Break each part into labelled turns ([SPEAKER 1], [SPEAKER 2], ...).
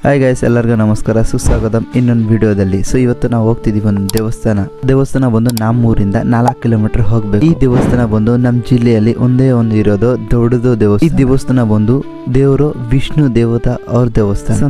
[SPEAKER 1] Hi guys, ಎಲ್ಲರಿಗೂ ನಮಸ್ಕಾರ, ಸುಸ್ವಾಗತ ಇನ್ನೊಂದು ವಿಡಿಯೋದಲ್ಲಿ. ಸೊ ಇವತ್ತು ನಾವು ಹೋಗ್ತಿದ್ದೀವಿ ಒಂದು ದೇವಸ್ಥಾನ ಬಂದು ನಮ್ಮೂರಿಂದ 4 ಕಿಲೋಮೀಟರ್ ಹೋಗ್ಬೇಕು. ಈ ದೇವಸ್ಥಾನ ಬಂದು ನಮ್ಮ ಜಿಲ್ಲೆಯಲ್ಲಿ ಒಂದೇ ಒಂದು ಇರೋದು ದೊಡ್ಡದು ದೇವಸ್ಥಾನ. ಈ ದೇವಸ್ಥಾನ ಬಂದು ದೇವರು ವಿಷ್ಣು ದೇವತಾ ಅವ್ರ ದೇವಸ್ಥಾನ. ಸೊ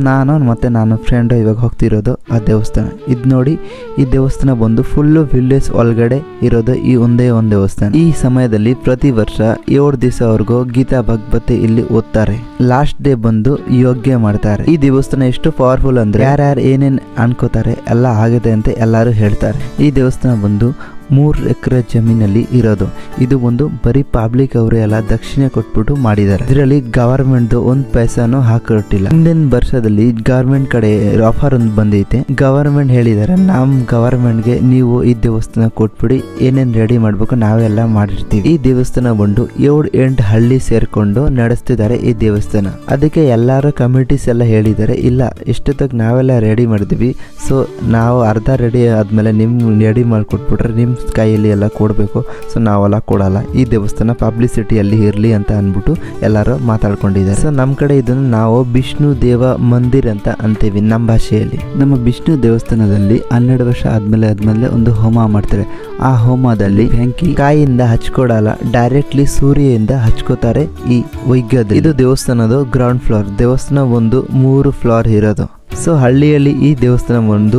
[SPEAKER 1] ನಾನು ಫ್ರೆಂಡ್ ಇವಾಗ ಹೋಗ್ತಿರೋದು ಆ ದೇವಸ್ಥಾನ. ಇದು ನೋಡಿ, ಈ ದೇವಸ್ಥಾನ ಬಂದು ಫುಲ್ಲು ವಿಲೇಜ್ ಒಳಗಡೆ ಇರೋದು ಈ ಒಂದೇ ಒಂದು ದೇವಸ್ಥಾನ. ಈ ಸಮಯದಲ್ಲಿ ಪ್ರತಿ ವರ್ಷ 7 ದಿವಸವರೆಗೂ ಗೀತಾ ಭಗವತಿ ಇಲ್ಲಿ ಓದ್ತಾರೆ. ಲಾಸ್ಟ್ ಡೇ ಬಂದು ಯೋಗ್ಯ ಮಾಡ್ತಾರೆ. ಈ ದೇವಸ್ಥಾನ ಎಷ್ಟು ಪವರ್ಫುಲ್ ಅಂದ್ರೆ ಯಾರ್ಯಾರು ಏನೇನ್ ಅನ್ಕೋತಾರೆ ಎಲ್ಲ ಆಗಿದೆ ಅಂತ ಎಲ್ಲರೂ ಹೇಳ್ತಾರೆ. ಈ ದೇವಸ್ಥಾನ ಬಂದು 3 ಎಕರೆ ಜಮೀನಲ್ಲಿ ಇರೋದು. ಇದು ಒಂದು ಬರೀ ಪಬ್ಲಿಕ್ ಅವರು ಎಲ್ಲ ದಕ್ಷಿಣೆ ಕೊಟ್ಬಿಟ್ಟು ಮಾಡಿದ್ದಾರೆ. ಇದರಲ್ಲಿ ಗವರ್ಮೆಂಟ್ ಒಂದು ಪೈಸಾನು ಹಾಕಿಟ್ಟಿಲ್ಲ. ಹಿಂದಿನ ವರ್ಷದಲ್ಲಿ ಗವರ್ಮೆಂಟ್ ಕಡೆ ಆಫರ್ ಒಂದು ಬಂದೈತೆ. ಗವರ್ಮೆಂಟ್ ಹೇಳಿದ್ದಾರೆ, ನಮ್ ಗವರ್ಮೆಂಟ್ಗೆ ನೀವು ಈ ದೇವಸ್ಥಾನ ಕೊಟ್ಬಿಡಿ, ಏನೇನ್ ರೆಡಿ ಮಾಡ್ಬೇಕು ನಾವೆಲ್ಲ ಮಾಡಿರ್ತೀವಿ. ಈ ದೇವಸ್ಥಾನ ಬಂದು 7-8 ಹಳ್ಳಿ ಸೇರ್ಕೊಂಡು ನಡೆಸ್ತಿದ್ದಾರೆ ಈ ದೇವಸ್ಥಾನ. ಅದಕ್ಕೆ ಎಲ್ಲಾರು ಕಮಿಟೀಸ್ ಎಲ್ಲ ಹೇಳಿದ್ದಾರೆ, ಇಲ್ಲ ಎಷ್ಟೊತ್ತಿಗೆ ನಾವೆಲ್ಲ ರೆಡಿ ಮಾಡಿದ್ವಿ, ಸೊ ನಾವು ಅರ್ಧ ರೆಡಿ ಆದ್ಮೇಲೆ ನಿಮ್ ರೆಡಿ ಮಾಡಿಕೊಟ್ಬಿಟ್ರೆ ನಿಮ್ ಕೈಯಲ್ಲಿ ಎಲ್ಲ ಕೊಡಬೇಕು, ಸೊ ನಾವೆಲ್ಲ ಕೊಡಲ್ಲ. ಈ ದೇವಸ್ಥಾನ ಪಬ್ಲಿಸಿಟಿಯಲ್ಲಿ ಇರಲಿ ಅಂತ ಅಂದ್ಬಿಟ್ಟು ಎಲ್ಲರೂ ಮಾತಾಡ್ಕೊಂಡಿದ್ದಾರೆ. ಸೊ ನಮ್ಮ ಕಡೆ ಇದನ್ನು ನಾವು ವಿಷ್ಣು ದೇವ ಮಂದಿರ್ ಅಂತ ಅಂತೀವಿ ನಮ್ಮ ಭಾಷೆಯಲ್ಲಿ. ನಮ್ಮ ವಿಷ್ಣು ದೇವಸ್ಥಾನದಲ್ಲಿ 12 ವರ್ಷ ಆದ್ಮೇಲೆ ಒಂದು ಹೋಮ ಮಾಡ್ತಾರೆ. ಆ ಹೋಮದಲ್ಲಿ ಬೆಂಕಿ ಕಾಯಿಂದ ಹಚ್ಕೊಡಲ್ಲ, ಡೈರೆಕ್ಟ್ಲಿ ಸೂರ್ಯದಿಂದ ಹಚ್ಕೋತಾರೆ ಈ ವೈಗ್ಯದಲ್ಲಿ. ಇದು ದೇವಸ್ಥಾನದ ಗ್ರೌಂಡ್ ಫ್ಲೋರ್. ದೇವಸ್ಥಾನ ಒಂದು 3 ಫ್ಲೋರ್ ಇರೋದು. ಸೊ ಹಳ್ಳಿಯಲ್ಲಿ ಈ ದೇವಸ್ಥಾನ ಒಂದು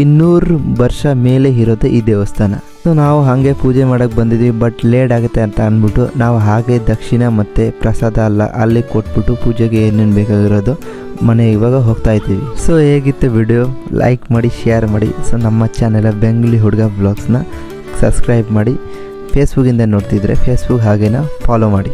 [SPEAKER 1] 200 ವರ್ಷ ಮೇಲೆ ಇರೋದು ಈ ದೇವಸ್ಥಾನ. ಸೊ ನಾವು ಹಾಗೆ ಪೂಜೆ ಮಾಡಕ್ ಬಂದಿದ್ವಿ, ಬಟ್ ಲೇಟ್ ಆಗುತ್ತೆ ಅಂತ ಅಂದ್ಬಿಟ್ಟು ನಾವು ಹಾಗೆ ದಕ್ಷಿಣ ಮತ್ತೆ ಪ್ರಸಾದ ಅಲ್ಲಿ ಕೊಟ್ಬಿಟ್ಟು ಪೂಜೆಗೆ ಏನೇನು ಬೇಕಾಗಿರೋದು ಮನೆ ಇವಾಗ ಹೋಗ್ತಾ ಇದ್ದೀವಿ. ಸೊ ಹೇಗಿತ್ತು ವಿಡಿಯೋ, ಲೈಕ್ ಮಾಡಿ, ಶೇರ್ ಮಾಡಿ. ಸೊ ನಮ್ಮ ಚಾನೆಲ್ ಬೆಂಗಳೂರು ಹುಡುಗ ಬ್ಲಾಗ್ಸ್ನ ಸಬ್ಸ್ಕ್ರೈಬ್ ಮಾಡಿ. ಫೇಸ್ಬುಕ್ಕಿಂದ ನೋಡ್ತಿದ್ರೆ ಫೇಸ್ಬುಕ್ ಹಾಗೇನ ಫಾಲೋ ಮಾಡಿ.